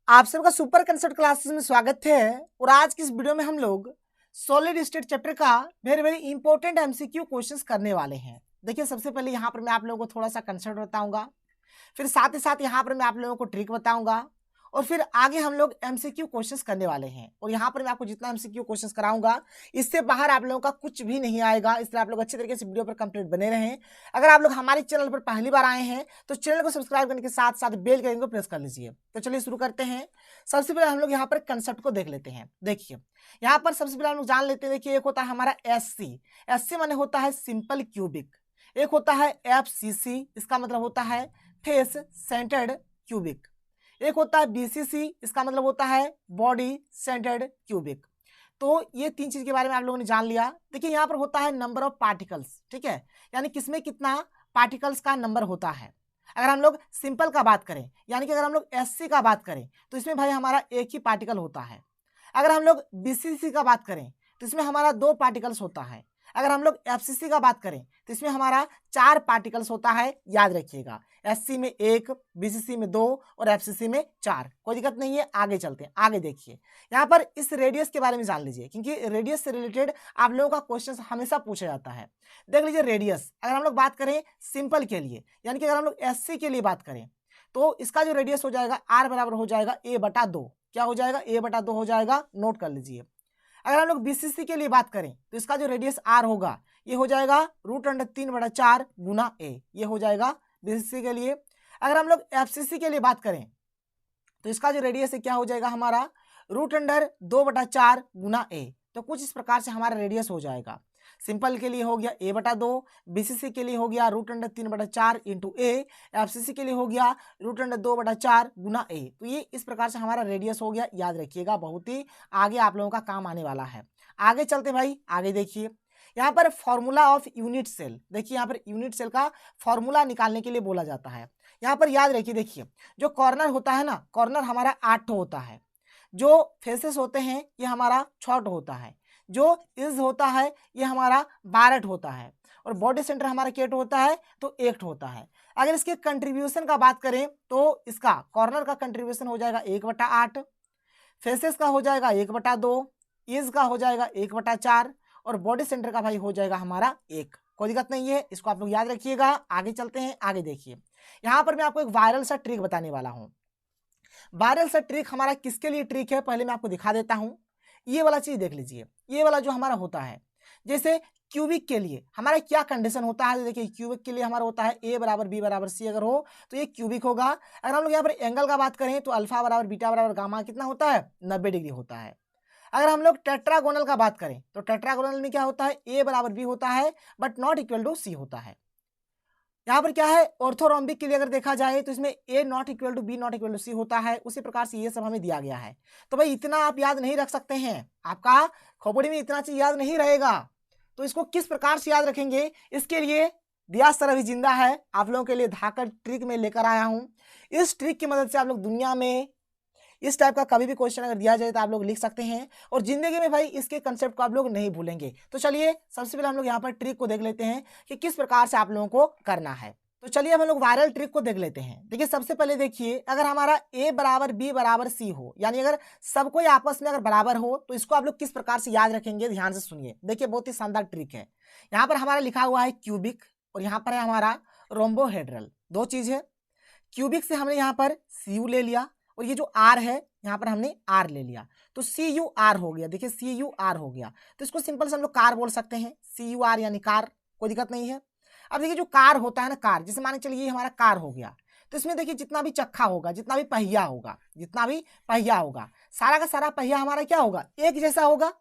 आप सबका super concept classes में स्वागत है। और आज की इस वीडियो में हम लोग सॉलिड स्टेट चैप्टर का very very important MCQ questions करने वाले हैं। देखिए, सबसे पहले यहाँ पर मैं आप लोगों को थोड़ा सा कंसेप्ट बताऊंगा, फिर साथ ही साथ यहाँ पर मैं आप लोगों को ट्रिक बताऊंगा, और फिर आगे हम लोग एमसीक्यू क्वेश्चंस करने वाले हैं। और यहाँ पर मैं आपको जितना एमसीक्यू क्वेश्चंस कराऊंगा, इससे बाहर आप लोगों का कुछ भी नहीं आएगा। इसलिए आप लोग अच्छे तरीके से वीडियो पर कंप्लीट बने रहें। अगर आप लोग हमारे चैनल पर पहली बार आए हैं तो चैनल को सब्सक्राइब करने के साथ साथ बेल के आइकन को प्रेस कर लीजिए। तो चलिए शुरू करते हैं। सबसे पहले हम लोग यहाँ पर कंसेप्ट को देख लेते हैं। देखिए, यहाँ पर सबसे पहले हम लोग जान लेते हैं। देखिए, एक होता है हमारा एससी माने होता है सिंपल क्यूबिक, एक होता है एफसीसी, इसका मतलब होता है फेस सेंटर्ड क्यूबिक, एक होता है बीसीसी, इसका मतलब होता है बॉडी सेंटर्ड क्यूबिक। तो ये तीन चीज के बारे में आप लोगों ने जान लिया। देखिए, यहाँ पर होता है नंबर ऑफ पार्टिकल्स, ठीक है, यानी किसमें कितना पार्टिकल्स का नंबर होता है। अगर हम लोग सिंपल का बात करें, यानी कि अगर हम लोग एससी का बात करें तो इसमें भाई हमारा एक ही पार्टिकल होता है। अगर हम लोग बीसीसी का बात करें तो इसमें हमारा 2 पार्टिकल्स होता है। अगर हम लोग एफसीसी का बात करें तो इसमें हमारा 4 पार्टिकल्स होता है। याद रखिएगा, एससी में 1, बीसीसी में 2 और एफसीसी में 4। कोई दिक्कत नहीं है, आगे चलते हैं। आगे देखिए, यहाँ पर इस रेडियस के बारे में जान लीजिए, क्योंकि रेडियस से रिलेटेड आप लोगों का क्वेश्चन हमेशा पूछा जाता है। देख लीजिए, रेडियस अगर हम लोग बात करें सिंपल के लिए, यानी कि अगर हम लोग एससी के लिए बात करें तो इसका जो रेडियस हो जाएगा आर बराबर हो जाएगा a/2। क्या हो जाएगा? a/2 हो जाएगा, नोट कर लीजिए। अगर हम लोग बीसीसी के लिए बात करें तो इसका जो रेडियस आर होगा ये हो जाएगा √3/4 गुना ए, ये हो जाएगा बीसीसी के लिए। अगर हम लोग एफसीसी के लिए बात करें तो इसका जो रेडियस है क्या हो जाएगा हमारा √2/4 गुना ए। तो कुछ इस प्रकार से हमारा रेडियस हो जाएगा। सिंपल के लिए हो गया a/2, बीसीसी के लिए हो गया √3/4 इंटू ए, एफसीसी के लिए हो गया √2/4 गुना ए। तो ये इस प्रकार से हमारा रेडियस हो गया। याद रखिएगा, बहुत ही आगे आप लोगों का काम आने वाला है। आगे चलते भाई, आगे देखिए, यहाँ पर फॉर्मूला ऑफ यूनिट सेल। देखिए, यहाँ पर यूनिट सेल का फॉर्मूला निकालने के लिए बोला जाता है। यहाँ पर याद रखिए, देखिए जो कॉर्नर होता है ना, कॉर्नर हमारा 8 होता है, जो फेसेस होते हैं ये हमारा 6 होता है, जो इज होता है ये हमारा 12 होता है, और बॉडी सेंटर हमारा केट होता है तो 1 होता है। अगर इसके कंट्रीब्यूशन का बात करें तो इसका कॉर्नर का कंट्रीब्यूशन हो जाएगा 1/8, फेसेस का हो जाएगा 1/2, इज का हो जाएगा 1/4, और बॉडी सेंटर का भाई हो जाएगा हमारा 1। कोई दिक्कत नहीं है, इसको आप लोग याद रखिएगा। आगे चलते हैं। आगे देखिए, यहाँ पर मैं आपको एक वायरल सा ट्रिक बताने वाला हूँ। वायरल सा ट्रिक हमारा किसके लिए ट्रिक है, पहले मैं आपको दिखा देता हूँ। ये वाला चीज देख लीजिए, ये वाला जो हमारा होता है, जैसे क्यूबिक के लिए हमारा क्या कंडीशन होता है। देखिए, क्यूबिक के लिए हमारा होता है a = b = c अगर हो तो ये क्यूबिक होगा। अगर हम लोग यहाँ पर एंगल का बात करें तो अल्फा = बीटा = गामा कितना होता है? 90 डिग्री होता है। अगर हम लोग टेट्रागोनल का बात करें तो टेट्रागोनल में क्या होता है? a = b होता है, but not equal to c होता है। यहाँ पर क्या है? ऑर्थोरोम्बिक के लिए अगर देखा जाए तो इसमें a not equal to b not equal to c होता है। उसी प्रकार से ये सब हमें दिया गया है। तो भाई इतना आप याद नहीं रख सकते हैं, आपका खोपड़ी में इतना चीज याद नहीं रहेगा। तो इसको किस प्रकार से याद रखेंगे, इसके लिए दियाज सर अभी जिंदा है, आप लोगों के लिए धाकर ट्रिक में लेकर आया हूँ। इस ट्रिक की मदद से आप लोग दुनिया में इस टाइप का कभी भी क्वेश्चन अगर दिया जाए तो आप लोग लिख सकते हैं, और जिंदगी में भाई इसके कंसेप्ट को आप लोग नहीं भूलेंगे। तो चलिए सबसे पहले हम लोग यहाँ पर ट्रिक को देख लेते हैं कि किस प्रकार से आप लोगों को करना है। तो चलिए अब हम लोग वायरल ट्रिक को देख लेते हैं। देखिए, सबसे पहले देखिए, अगर हमारा a = b = c हो, यानी अगर सब कोई आपस में अगर बराबर हो तो इसको आप लोग किस प्रकार से याद रखेंगे, ध्यान से सुनिए। देखिए, बहुत ही शानदार ट्रिक है। यहाँ पर हमारा लिखा हुआ है क्यूबिक, और यहाँ पर है हमारा रोम्बोहेड्रल। दो चीज है, क्यूबिक से हमने यहाँ पर cu ले लिया, और ये जो r है यहाँ पर हमने r ले लिया, तो CUR हो गया। देखिए, CUR हो गया, तो इसको सिंपल से हम लोग कार बोल सकते हैं, CUR यानी कार। कोई दिक्कत नहीं है। अब देखिए, जो कार होता है ना, कार जैसे माने चलिए ये हमारा कार हो गया, तो इसमें देखिए जितना भी चक्का होगा, जितना भी पहिया होगा, जितना भी पहिया होगा, सारा का सारा पहिया हमारा क्या होगा? एक जैसा होगा।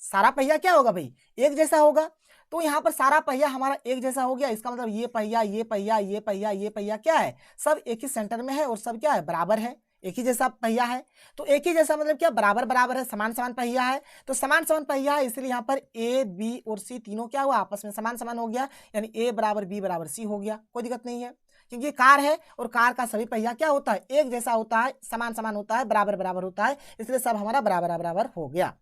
सारा पहिया क्या होगा भाई? एक जैसा होगा। तो यहाँ पर सारा पहिया हमारा एक जैसा हो गया। इसका मतलब ये पहिया, ये पहिया, ये पहिया, ये पहिया क्या है? सब एक ही सेंटर में है, और सब क्या है? बराबर है, एक ही जैसा पहिया है। तो एक ही जैसा मतलब क्या? बराबर बराबर है, समान समान पहिया है। तो समान समान पहिया है, इसलिए यहाँ पर a, b और c तीनों क्या हुआ? आपस में समान समान हो गया, यानी a = b = c हो गया। कोई दिक्कत नहीं है, क्योंकि कार है और कार का सभी पहिया क्या होता है? एक जैसा होता है, समान समान होता है, बराबर बराबर होता है, इसलिए सब हमारा बराबर बराबर हो गया।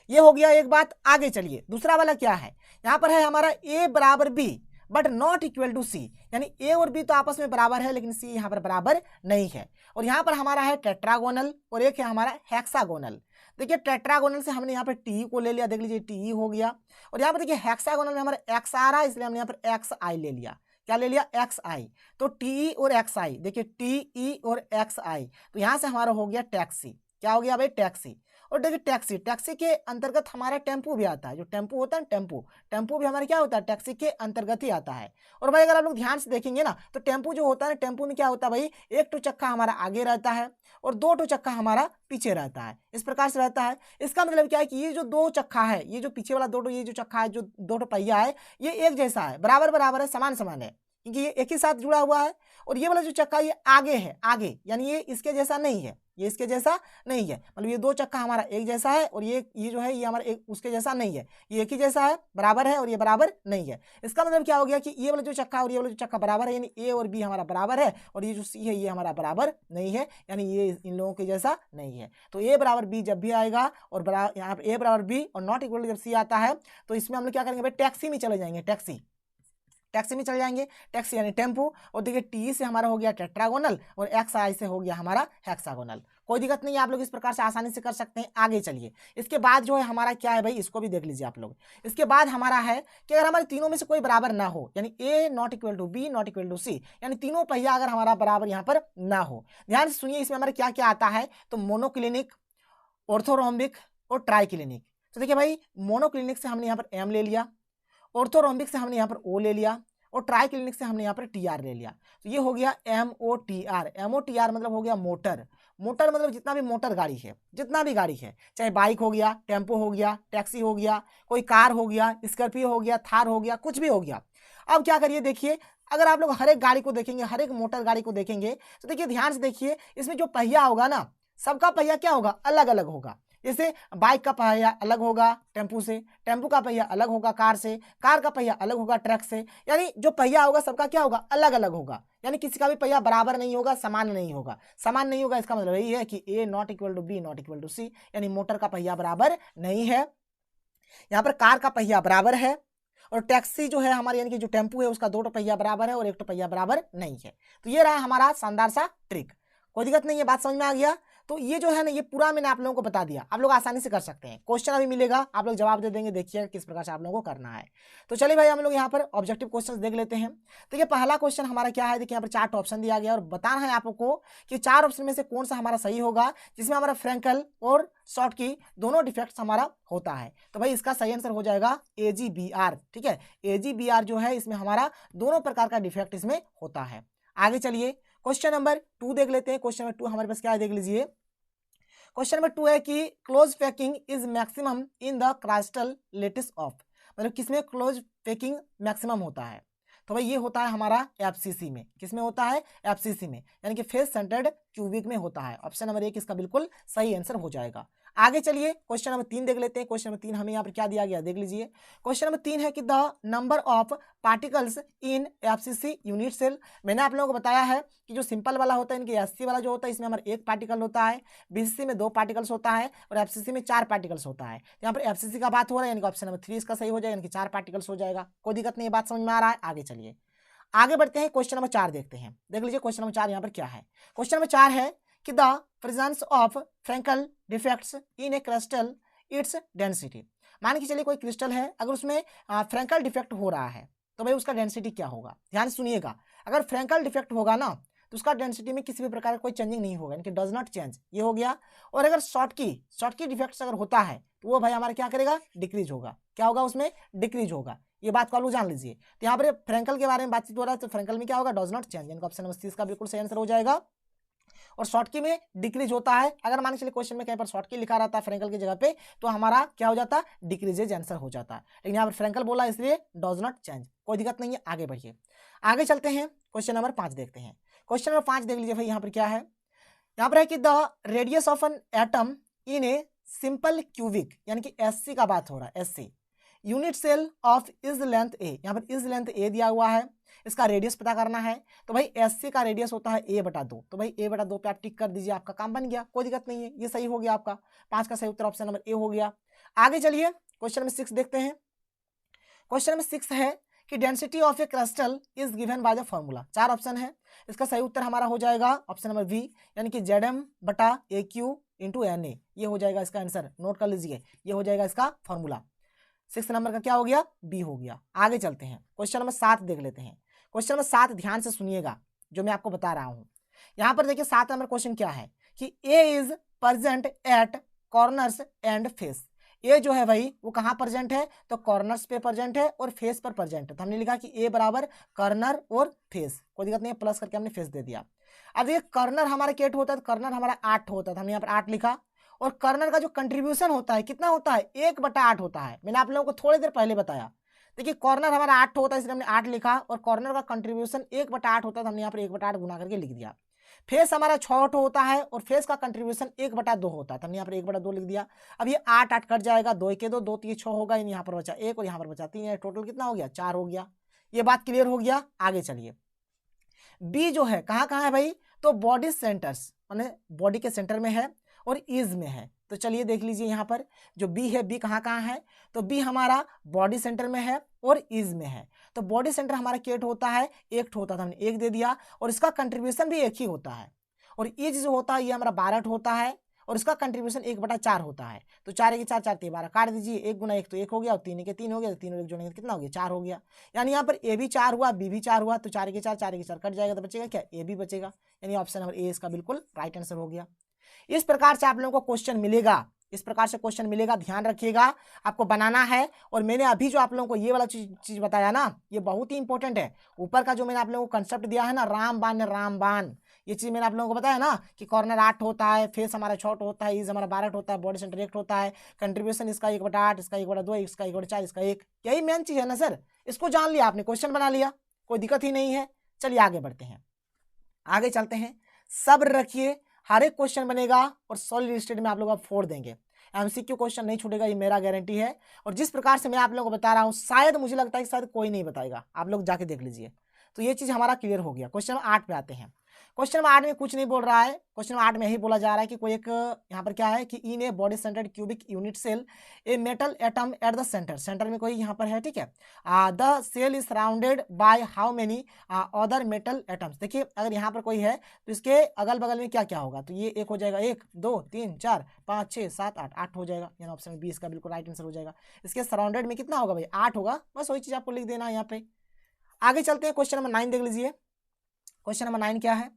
ये हो गया एक बात। आगे चलिए, दूसरा वाला क्या है? यहाँ पर है हमारा a = b but not equal to C, यानी ए और बी तो आपस में बराबर है लेकिन सी यहाँ पर बराबर नहीं है। और यहाँ पर हमारा है टेट्रागोनल और एक है हमारा हेक्सागोनल। देखिए टेट्रागोनल से हमने यहाँ पर टी को ले लिया, देख लीजिए टी हो गया। और यहाँ पर देखिए हेक्सागोनल में हमारा एक्स आ रहा है, इसलिए हमने यहाँ पर एक्स आई ले लिया। क्या ले लिया? एक्स आई। तो टी और एक्स आई, देखिए टी ई और एक्स आई, तो यहाँ से हमारा हो गया टैक्सी। क्या हो गया भाई? टैक्सी। और देखिए टैक्सी, टैक्सी के अंतर्गत हमारा टेम्पू भी आता है। जो टेम्पू होता है टेम्पू, टेम्पू भी हमारा क्या होता है? टैक्सी के अंतर्गत ही आता है। और भाई अगर आप लोग ध्यान से देखेंगे ना तो टेम्पू जो होता है, टेम्पू में क्या होता है भाई? एक टो चक्का हमारा आगे रहता है और दो टो चक्का हमारा पीछे रहता है, इस प्रकार से रहता है। इसका मतलब क्या है कि ये जो दो चक्का है, ये जो पीछे वाला दो, ये जो चक्का है, जो दो टो पहिया है, ये एक जैसा है, बराबर बराबर है, समान समान है, क्योंकि ये एक ही साथ जुड़ा हुआ है। और ये वाला जो चक्का ये आगे है, आगे, यानी ये इसके जैसा नहीं है, ये इसके जैसा नहीं है। मतलब ये दो चक्का हमारा एक जैसा है और ये जो है ये हमारा एक उसके जैसा नहीं है, ये एक ही जैसा है, बराबर है, और ये बराबर नहीं है। इसका मतलब क्या हो गया कि ये वाला जो चक्का और ये वाला जो चक्का बराबर है, यानी ए और बी हमारा बराबर है, और ये जो सी है ये हमारा बराबर नहीं है, यानी ये इन लोगों के जैसा नहीं है। तो ए बराबर बी जब भी आएगा और यहाँ पर ए बराबर बी और नॉट इक्वल जब सी आता है, तो इसमें हम लोग क्या करेंगे भाई? टैक्सी में चले जाएंगे, टैक्सी, टैक्सी में चले जाएंगे, टैक्सी यानी टेम्पू। और देखिए टी से हमारा हो गया टेट्रागोनल और एक्स आई से हो गया हमारा हेक्सागोनल। कोई दिक्कत नहीं है, आप लोग इस प्रकार से आसानी से कर सकते हैं। आगे चलिए, इसके बाद जो है हमारा क्या है भाई? इसको भी देख लीजिए आप लोग। इसके बाद हमारा है कि अगर हमारे तीनों में से कोई बराबर ना हो, यानी A not equal to B not equal to C, यानी तीनों पहिया अगर हमारा बराबर यहाँ पर ना हो। ध्यान से सुनिए, इसमें हमारा क्या क्या आता है? तो मोनोक्लिनिक, ऑर्थोरोम्बिक और ट्राइक्लिनिक। तो देखिए भाई, मोनोक्लिनिक से हमने यहाँ पर एम ले लिया, ऑर्थोरोम्बिक से हमने यहाँ पर ओ ले लिया, और ट्राई क्लिनिक से हमने यहाँ पर टी आर ले लिया। तो ये हो गया MOTR। MOTR मतलब हो गया मोटर। मोटर मतलब जितना भी मोटर गाड़ी है, जितना भी गाड़ी है, चाहे बाइक हो गया, टेम्पो हो गया, टैक्सी हो गया, कोई कार हो गया, स्कॉर्पियो हो गया, थार हो गया, कुछ भी हो गया। अब क्या करिए, देखिए अगर आप लोग हर एक गाड़ी को देखेंगे, हर एक मोटर गाड़ी को देखेंगे, तो देखिए ध्यान से देखिए, इसमें जो पहिया होगा ना, सबका पहिया क्या होगा? अलग अलग होगा। जैसे बाइक का पहिया अलग होगा टेम्पू से, टेम्पू का पहिया अलग होगा कार से, कार का पहिया अलग होगा ट्रक से, यानी जो पहिया होगा सबका क्या होगा? अलग अलग होगा। यानी किसी का भी पहिया बराबर नहीं होगा, समान नहीं होगा। समान नहीं होगा इसका मतलब यही है कि A not equal to B not equal to C, यानी मोटर का पहिया बराबर नहीं है। यहाँ पर कार का पहिया बराबर है, और टैक्सी जो है हमारी, यानी कि जो टेम्पू है उसका दो पहिया बराबर है और एक पहिया बराबर नहीं है। तो ये रहा हमारा शानदार सा ट्रिक। कोई दिक्कत नहीं है, बात समझ में आ गया? तो ये जो है ना, ये पूरा मैंने आप लोगों को बता दिया, आप लोग आसानी से कर सकते हैं। क्वेश्चन अभी मिलेगा, आप लोग जवाब दे देंगे, देखिए किस प्रकार से आप लोगों को करना है। तो चलिए भाई, हम लोग यहाँ पर ऑब्जेक्टिव क्वेश्चंस देख लेते हैं। देखिए पहला क्वेश्चन हमारा क्या है? देखिए यहाँ पर 4 ऑप्शन दिया गया और बताना है आपको कि 4 ऑप्शन में से कौन सा हमारा सही होगा, जिसमें हमारा फ्रैंकल और शॉर्ट की दोनों डिफेक्ट्स हमारा होता है। तो भाई इसका सही आंसर हो जाएगा AGBR। ठीक है, AGBR जो है इसमें हमारा दोनों प्रकार का डिफेक्ट इसमें होता है। आगे चलिए, क्वेश्चन नंबर 2 देख लेते हैं। क्वेश्चन नंबर 2 हमारे पास क्या है, देख लीजिए। क्वेश्चन नंबर 2 है कि close packing is maximum in the crystal lattice of, मतलब किसमें क्लोज पैकिंग मैक्सिमम होता है? तो भाई ये होता है हमारा FCC में। किसमें होता है? FCC में, यानी कि फेस सेंटर्ड क्यूबिक में होता है। ऑप्शन नंबर 1 इसका बिल्कुल सही आंसर हो जाएगा। आगे चलिए, क्वेश्चन नंबर 3 देख लेते हैं। क्वेश्चन नंबर 3 हमें यहाँ पर क्या दिया गया, देख लीजिए। क्वेश्चन नंबर 3 है कि the number of particles in FCC unit cell. मैंने आप लोगों को बताया है कि जो सिंपल वाला होता है, इनकी SC वाला जो होता है, इसमें हमारा 1 पार्टिकल होता है, BCC में 2 पार्टिकल्स होता है, और FCC में 4 पार्टिकल्स होता है। यहाँ पर FCC का बात हो रहा है, यानी कि ऑप्शन नंबर 3 इसका सही हो जाएगा, यानी कि 4 पार्टिकल्स हो जाएगा। कोई दिक्कत नहीं है, बात समझ में आ रहा है? आगे चलिए, आगे बढ़ते हैं, क्वेश्चन नंबर 4 देखते हैं। देख लीजिए क्वेश्चन नंबर 4 यहाँ पर क्या है। क्वेश्चन नंबर 4 है कि the presence of Frenkel defects in a crystal its density. मान के चलिए कोई क्रिस्टल है, अगर उसमें फ्रैंकल डिफेक्ट हो रहा है तो भाई उसका डेंसिटी क्या होगा? ध्यान सुनिएगा, अगर फ्रैंकल डिफेक्ट होगा ना तो उसका डेंसिटी में किसी भी प्रकार का कोई चेंजिंग नहीं होगा, यानी डज नॉट चेंज, ये हो गया। और अगर शॉर्ट की डिफेक्ट्स अगर होता है तो वो भाई हमारा क्या करेगा? डिक्रीज होगा। क्या होगा? उसमें डिक्रीज होगा। ये बात को आप लोग जान लीजिए। तो यहाँ पर फ्रैंकल के बारे में बातचीत हो रहा है, तो फ्रैंकल में क्या होगा? डज नॉट चेंज, यानी ऑप्शन नंबर 30 का बिल्कुल सही आंसर हो जाएगा। और शॉर्ट की में डिक्रीज होता है। अगर मान के चलिए क्वेश्चन में कहीं पर शॉर्ट की लिखा रहता है फ्रैंकल की जगह पे, तो हमारा क्या हो जाता? डिक्रीजेज आंसर हो जाता है। लेकिन यहाँ पर फ्रैंकल बोला इसलिए डज नॉट चेंज। कोई दिक्कत नहीं है, आगे बढ़िए। आगे चलते हैं, क्वेश्चन नंबर 5 देखते हैं। क्वेश्चन नंबर 5 देख लीजिए भाई, यहाँ पर क्या है? यहाँ पर है कि the radius of an atom in a simple cubic, यानी कि SC का बात हो रहा है, SC unit cell of is length A। यहाँ पर इज लेंथ A दिया हुआ है, इसका रेडियस पता करना है। तो भाई SC का रेडियस होता है A/2, तो भाई A/2 पे आप टिक कर दीजिए, आपका काम बन गया। कोई दिक्कत नहीं है, ये सही हो गया आपका। 5 का सही उत्तर ऑप्शन नंबर A हो गया। आगे चलिए, क्वेश्चन नंबर 6 देखते हैं। क्वेश्चन नंबर 6 है कि density of A crystal is given by the formula. 4 option है, इसका सही उत्तर हमारा हो जाएगा ऑप्शन नंबर बी, यानी कि Zm/AQ इंटू Na। ये हो जाएगा इसका आंसर, नोट कर लीजिए, ये हो जाएगा इसका फॉर्मूला। 6 नंबर का क्या हो गया, बी हो गया। आगे चलते हैं, क्वेश्चन नंबर 7 देख लेते हैं। क्वेश्चन नंबर 7 ध्यान से सुनिएगा जो मैं आपको बता रहा हूं। यहां पर देखिए 7 नंबर क्वेश्चन क्या है कि A is present at corners and face. A जो है भाई वो कहाँ प्रेजेंट है, तो कॉर्नर्स पे प्रेजेंट है और फेस पर प्रेजेंट है। तो हमने लिखा कि ए बराबर कॉर्नर और फेस, कोई दिक्कत नहीं है, प्लस करके हमने फेस दे दिया। अब देखिए कॉर्नर हमारा केट होता है, तो कॉर्नर हमारा 8 होता है, हमने यहाँ पर 8 लिखा। और कॉर्नर का जो कंट्रीब्यूशन होता है कितना होता है, 1/8 होता है। मैंने आप लोगों को थोड़ी देर पहले बताया। देखिए कॉर्नर हमारा 8 होता है, इसलिए हमने 8 लिखा, और कॉर्नर का कंट्रीब्यूशन 1/8 होता है, तो हमने यहाँ पर 1/8 गुना करके लिख दिया। फेस हमारा 6 होता है और फेस का कंट्रीब्यूशन 1/2 होता है, तो हमने यहाँ पर 1/2 लिख दिया। अब ये 8 कट जाएगा, 2 के 2, 2 3 6 होगा, यहाँ पर बचा 1 और यहाँ पर बचा 3, टोटल कितना हो गया, 4 हो गया। ये बात क्लियर हो गया। आगे चलिए, बी जो है कहाँ कहाँ है भाई, तो बॉडी सेंटर्स माने बॉडी के सेंटर में है और ईज में है। तो चलिए देख लीजिए यहाँ पर जो बी है, बी कहाँ कहाँ है, तो बी हमारा बॉडी सेंटर में है और ईज में है। तो बॉडी सेंटर हमारा केट होता है, 1 होता था, हमने 1 दे दिया, और इसका कंट्रीब्यूशन भी 1 ही होता है। और ईज जो होता है ये हमारा 12 होता है और इसका कंट्रीब्यूशन 1/4 होता है। तो 4 के 4, 4 3 12 काट दीजिए, 1 गुना 1 तो 1 हो गया, और 3 के 3 हो गया, तो 3 और 1 जोड़ेंगे कितना हो गया, 4 हो गया। यानी यहाँ पर ए भी 4 हुआ, बी भी 4 हुआ, तो 4 के 4, 4 के 4 कट जाएगा, तो बचेगा क्या, ए भी बचेगा। यानी ऑप्शन नंबर ए इसका बिल्कुल राइट आंसर हो गया। इस प्रकार से आप लोगों को क्वेश्चन मिलेगा, इस प्रकार से क्वेश्चन मिलेगा, ध्यान रखिएगा, आपको बनाना है। और मैंने अभी जो आप लोगों को ये वाला चीज बताया ना, ये बहुत ही इंपॉर्टेंट है। ऊपर का जो मैंने आप लोगों को कंसेप्ट दिया है ना, रामबाण, ये चीज मैंने आप लोगों को बताया ना कि कॉर्नर 8 होता है, फेस हमारा 6 होता है, ईज हमारा 12 होता है, बॉडी सेंटर 1 होता है, कंट्रीब्यूशन इसका 1/8, इसका 1/2, इसका 1/4, इसका 1, यही मेन चीज है ना सर। इसको जान लिया आपने, क्वेश्चन बना लिया, कोई दिक्कत ही नहीं है। चलिए आगे बढ़ते हैं, आगे चलते हैं। सब्र रखिए, हर एक क्वेश्चन बनेगा और सॉलिड स्टेट में आप लोग फोड़ देंगे। एमसीक्यू क्वेश्चन नहीं छूटेगा, ये मेरा गारंटी है। और जिस प्रकार से मैं आप लोगों को बता रहा हूँ, शायद मुझे लगता है कि शायद कोई नहीं बताएगा, आप लोग जाके देख लीजिए। तो ये चीज हमारा क्लियर हो गया। क्वेश्चन 8 पे आते हैं। क्वेश्चन नंबर 8 में कुछ नहीं बोल रहा है, क्वेश्चन नंबर 8 में यही बोला जा रहा है कि कोई एक यहाँ पर क्या है कि in a body centred cubic unit cell a metal atom at the centre, centre में कोई यहाँ पर है, ठीक है। The cell is surrounded by how many other metal atoms. देखिए अगर यहाँ पर कोई है तो इसके अगल बगल में क्या क्या होगा, तो ये एक हो जाएगा, 1 2 3 4 5 6 7 8, 8 हो जाएगा, यानी ऑप्शन बी इसका बिल्कुल राइट आंसर हो जाएगा। इसके सराउंडेड में कितना होगा भाई, 8 होगा, बस वही चीज आपको लिख देना है यहाँ पे। आगे चलते हैं, क्वेश्चन नंबर 9 देख लीजिए। क्वेश्चन नंबर 9 क्या है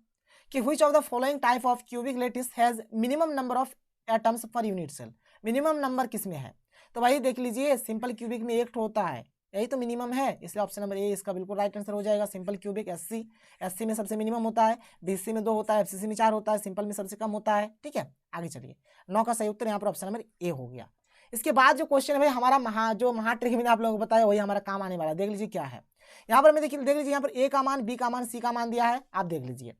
कि which of the following type of cubic lattice has minimum number of atoms per unit cell। Minimum number किस में है, तो भाई देख लीजिए सिंपल क्यूबिक में 1 होता है, यही तो मिनिमम है, इसलिए ऑप्शन नंबर ए इसका बिल्कुल राइट आंसर हो जाएगा। सिंपल क्यूबिक एससी में सबसे मिनिमम होता है, बीसी में 2 होता है, एफसीसी में 4 होता है, सिंपल में सबसे कम होता है, ठीक है। आगे चलिए, 9 का सही उत्तर यहाँ पर ऑप्शन नंबर ए हो गया। इसके बाद जो क्वेश्चन है हमारा महा ट्रिक मैंने आप लोगों को बताया, वही हमारा काम आने वाला है। देख लीजिए क्या है यहाँ पर, मैं देख लीजिए यहाँ पर ए का मान, बी का मान, सी का मान दिया है, आप देख लीजिए।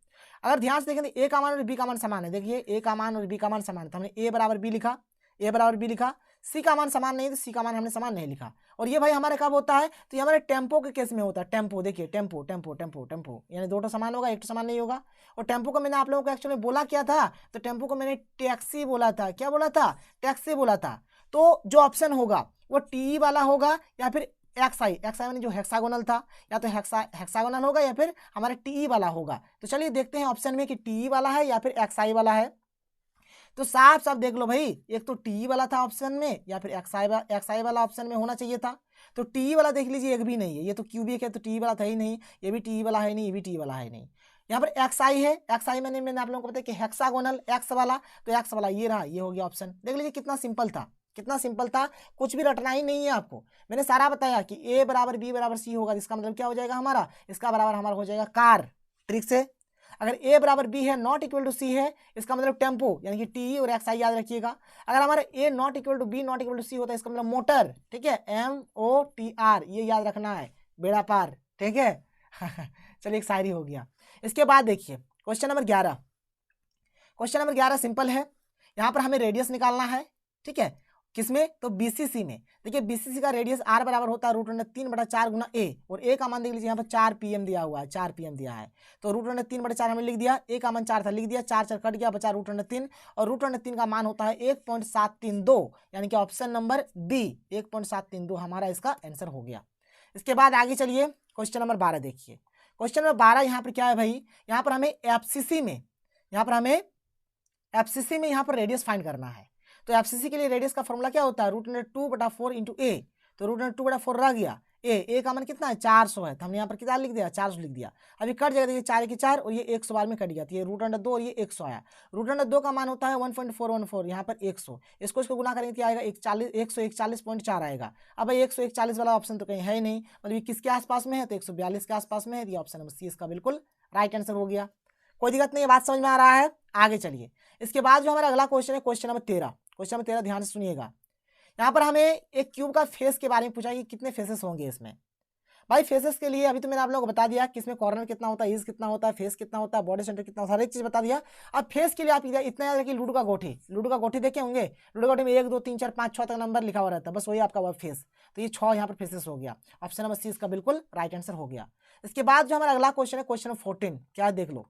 अगर ध्यान से देखें तो ए का मान और बी का मान समान है, देखिए ए का मान और बी का मान समान है, तो हमने ए बराबर बी लिखा, ए बराबर बी लिखा। सी का मान समान नहीं, तो सी का मान हमने समान नहीं लिखा। और ये भाई हमारे कब होता है, तो ये हमारे टेम्पो के केस में होता है। टेम्पो देखिए, टेम्पो टेम्पो टेम्पो टेम्पो, यानी 2 समान होगा, 1 समान नहीं होगा। और टेम्पो को मैंने आप लोगों को एक्चुअली बोला क्या था, तो टेम्पो को मैंने टैक्सी बोला था। क्या बोला था, टैक्सी बोला था। तो जो ऑप्शन होगा वो टी वाला होगा या फिर एक्सआई मैंने जो हेक्सागोनल था, या तो हेक्सागोनल होगा या फिर हमारा टीई वाला होगा। तो चलिए देखते हैं ऑप्शन में कि टीई वाला है या फिर एक्सआई वाला है। तो साफ साफ देख लो भाई, एक तो टी वाला था ऑप्शन में या फिर एक्सआई वाला ऑप्शन में होना चाहिए था। तो टी वाला देख लीजिए, एक भी नहीं है, ये तो क्यूबिक है तो टी वाला था ही नहीं, ये भी टी वाला है नहीं, ये भी टी वाला है नहीं। यहाँ पर एक्सआई है, एक्सआई मैंने आप लोगों को बताया कि हेक्सागोनल एक्स वाला, तो एक्स वाला ये रहा, ये हो गया ऑप्शन। देख लीजिए कितना सिंपल था, कितना सिंपल था, कुछ भी रटना ही नहीं है आपको। मैंने सारा बताया कि ए बराबर बी बराबर सी होगा, इसका मतलब क्या हो जाएगा हमारा, इसका बराबर हमारा हो जाएगा कार, ट्रिक से। अगर ए बराबर बी है, नॉट इक्वल टू सी है, इसका मतलब टेम्पो, यानी कि टी और एक्स आई याद रखिएगा। अगर हमारा A not equal to B not equal to C होता है, इसका मतलब मोटर, ठीक है, MOTR, ये याद रखना है, बेड़ा पार, ठीक है। चलिए एक शायरी हो गया। इसके बाद देखिए question number 11। Question number 11 simple है, यहाँ पर हमें रेडियस निकालना है, ठीक है, किसमें, तो बीसीसी में। देखिए बीसीसी का रेडियस r बराबर होता है √3/4 गुना a, और a का मान देख लीजिए यहाँ पर 4 pm दिया हुआ है, 4 pm दिया है, तो √3/4 हमने लिख दिया, a का मान 4 था, लिख दिया, 4 4 कट गया, बचा √3, और √3 का मान होता है 1.732, यानी कि ऑप्शन नंबर बी 1.732 हमारा इसका आंसर हो गया। इसके बाद आगे चलिए क्वेश्चन नंबर 12 देखिए। क्वेश्चन नंबर 12 यहाँ पर क्या है भाई, यहाँ पर हमें एफसीसी में यहाँ पर रेडियस फाइंड करना है। तो एफसीसी के लिए रेडियस का फॉर्मूला क्या होता है, √2/4 इंटू ए। तो √2/4 रह गया, ए का मान कितना है 400 है, तो हमने यहाँ पर कितना लिख दिया 400 लिख दिया। अभी कट जाएगा, देखिए 4 की 4 और ये 100 बार में कट गया, तो ये √2 और ये 100 आया। √2 का मान होता है 1.414, यहाँ पर 100, इसको गुना करेंगे क्या आएगा 141.4 आएगा। अब भाई 141 वाला ऑप्शन तो कहीं है ही नहीं, मतलब ये किसके आसपास में है, तो 142 के आसपास में है। ये ऑप्शन नंबर सी इसका बिल्कुल राइट आंसर हो गया। कोई दिक्कत नहीं है, बात समझ में आ रहा है। आगे चलिए, इसके बाद जो हमारा अगला क्वेश्चन है क्वेश्चन नंबर 13 ध्यान से सुनिएगा। यहाँ पर हमें एक क्यूब का फेस के बारे में पूछा कि कितने फेसेस होंगे इसमें। भाई फेसेस के लिए अभी तो मैंने आप लोगों को बता दिया कि इसमें कॉर्नर कितना होता है, ईज कितना होता है, फेस कितना होता है, बॉडी सेंटर कितना होता है, हर एक चीज बता दिया। अब फेस के लिए आप इतना याद रखिए, लूडो का गोटी देखे होंगे, लूडो गोटी में 1 2 3 4 5 6 तक नंबर लिखा हुआ रहता है, बस वही आपका वह फेस। तो ये 6 यहाँ पर फेसेस हो गया, ऑप्शन नंबर सी इसका बिल्कुल राइट आंसर हो गया। इसके बाद जो हमारा अगला क्वेश्चन है क्वेश्चन नंबर 14, क्या है देख लो।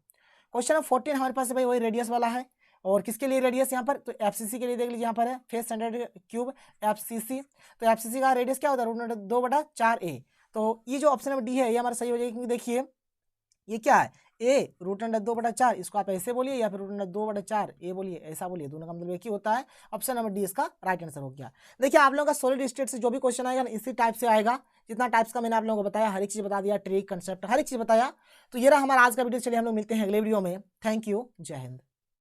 क्वेश्चन नंबर 14 हमारे पास है भाई वही रेडियस वाला है, और किसके लिए रेडियस यहाँ पर, तो एफसीसी के लिए देख लीजिए, यहाँ पर है फेस सेंटर्ड क्यूब एफसीसी। तो एफसीसी का रेडियस क्या होता है √2/4a। तो ये जो ऑप्शन नंबर डी है ये हमारा सही हो जाएगा, क्योंकि देखिए ये क्या है ए √2/4, इसको आप ऐसे बोलिए या फिर √2/4 ए बोलिए, ऐसा बोलिए, दोनों का मतलब एक ही होता है। ऑप्शन नंबर डी इसका राइट आंसर हो गया। देखिए आप लोगों का सॉलिड स्टेट से जो भी क्वेश्चन आएगा ना इसी टाइप से आएगा, जितना टाइप्स का मैंने आप लोगों को बताया, हर एक चीज बता दिया, ट्रिक कंसेप्ट हर एक चीज बताया। तो ये रहा हमारा आज का वीडियो। चलिए हम लोग मिलते हैं अगले वीडियो में। थैंक यू, जय हिंद।